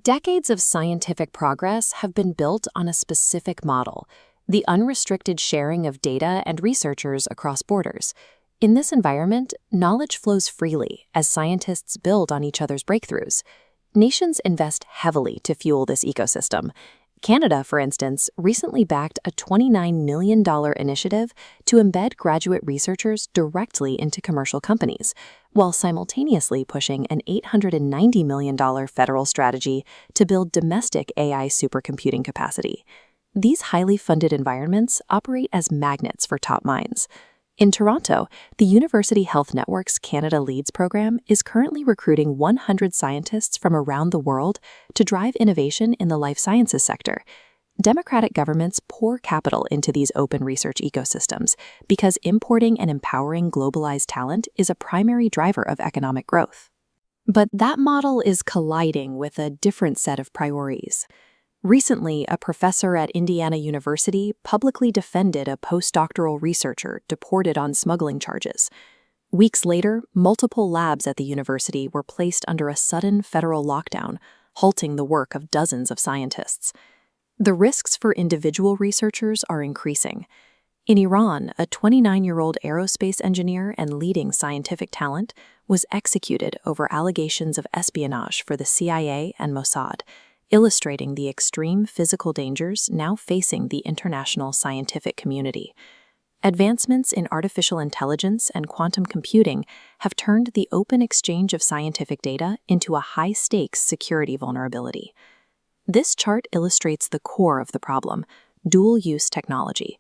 Decades of scientific progress have been built on a specific model: the unrestricted sharing of data and researchers across borders. In this environment, knowledge flows freely as scientists build on each other's breakthroughs. Nations invest heavily to fuel this ecosystem. Canada, for instance, recently backed a $29 million initiative to embed graduate researchers directly into commercial companies, while simultaneously pushing an $890 million federal strategy to build domestic AI supercomputing capacity. These highly funded environments operate as magnets for top minds. In Toronto, the University Health Network's Canada Leads program is currently recruiting 100 scientists from around the world to drive innovation in the life sciences sector. Democratic governments pour capital into these open research ecosystems because importing and empowering globalized talent is a primary driver of economic growth. But that model is colliding with a different set of priorities. Recently, a professor at Indiana University publicly defended a postdoctoral researcher deported on smuggling charges. Weeks later, multiple labs at the university were placed under a sudden federal lockdown, halting the work of dozens of scientists. The risks for individual researchers are increasing. In Iran, a 29-year-old aerospace engineer and leading scientific talent was executed over allegations of espionage for the CIA and Mossad, illustrating the extreme physical dangers now facing the international scientific community. Advancements in artificial intelligence and quantum computing have turned the open exchange of scientific data into a high-stakes security vulnerability. This chart illustrates the core of the problem: dual-use technology.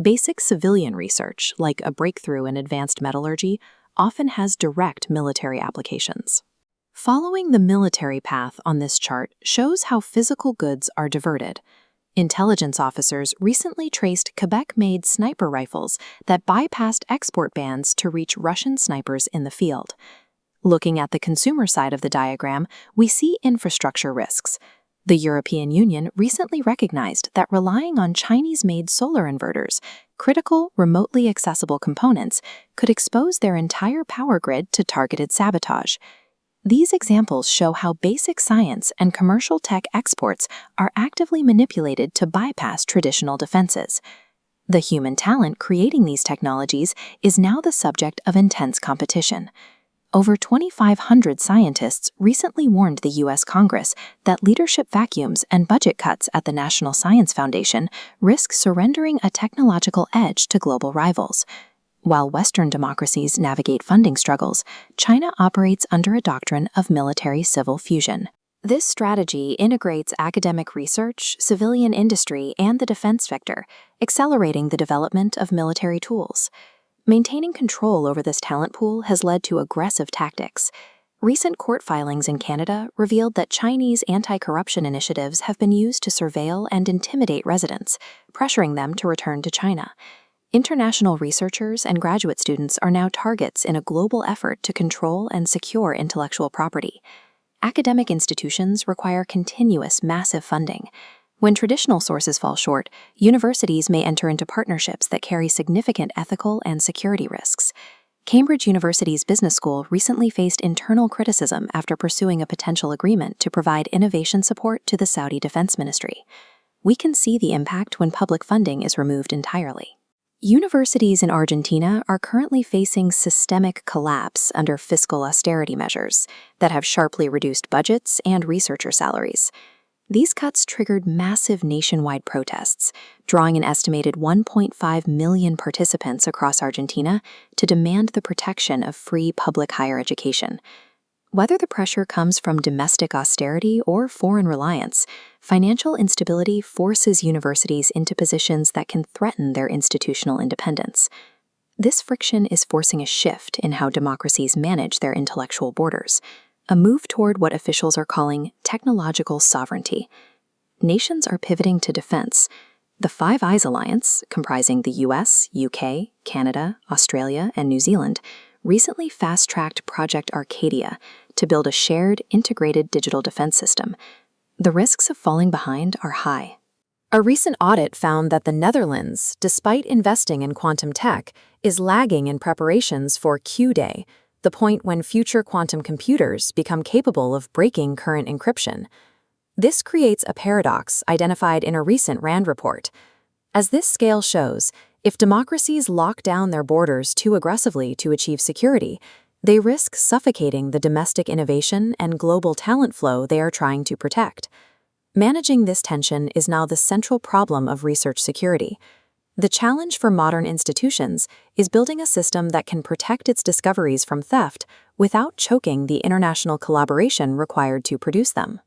Basic civilian research, like a breakthrough in advanced metallurgy, often has direct military applications. Following the military path on this chart shows how physical goods are diverted. Intelligence officers recently traced Quebec-made sniper rifles that bypassed export bans to reach Russian snipers in the field. Looking at the consumer side of the diagram, we see infrastructure risks. The European Union recently recognized that relying on Chinese-made solar inverters, critical, remotely accessible components, could expose their entire power grid to targeted sabotage. These examples show how basic science and commercial tech exports are actively manipulated to bypass traditional defenses. The human talent creating these technologies is now the subject of intense competition. Over 2,500 scientists recently warned the U.S. Congress that leadership vacuums and budget cuts at the National Science Foundation risk surrendering a technological edge to global rivals. While Western democracies navigate funding struggles, China operates under a doctrine of military-civil fusion. This strategy integrates academic research, civilian industry, and the defense sector, accelerating the development of military tools. Maintaining control over this talent pool has led to aggressive tactics. Recent court filings in Canada revealed that Chinese anti-corruption initiatives have been used to surveil and intimidate residents, pressuring them to return to China. International researchers and graduate students are now targets in a global effort to control and secure intellectual property. Academic institutions require continuous, massive funding. When traditional sources fall short, universities may enter into partnerships that carry significant ethical and security risks. Cambridge University's business school recently faced internal criticism after pursuing a potential agreement to provide innovation support to the Saudi Defense Ministry. We can see the impact when public funding is removed entirely. Universities in Argentina are currently facing systemic collapse under fiscal austerity measures that have sharply reduced budgets and researcher salaries. These cuts triggered massive nationwide protests, drawing an estimated 1.5 million participants across Argentina to demand the protection of free public higher education. Whether the pressure comes from domestic austerity or foreign reliance, financial instability forces universities into positions that can threaten their institutional independence. This friction is forcing a shift in how democracies manage their intellectual borders, a move toward what officials are calling technological sovereignty. Nations are pivoting to defense. The Five Eyes Alliance, comprising the US, UK, Canada, Australia, and New Zealand, recently fast-tracked Project Arcadia to build a shared, integrated digital defense system. The risks of falling behind are high. A recent audit found that the Netherlands, despite investing in quantum tech, is lagging in preparations for Q-Day, the point when future quantum computers become capable of breaking current encryption. This creates a paradox identified in a recent RAND report. As this scale shows, if democracies lock down their borders too aggressively to achieve security, they risk suffocating the domestic innovation and global talent flow they are trying to protect. Managing this tension is now the central problem of research security. The challenge for modern institutions is building a system that can protect its discoveries from theft without choking the international collaboration required to produce them.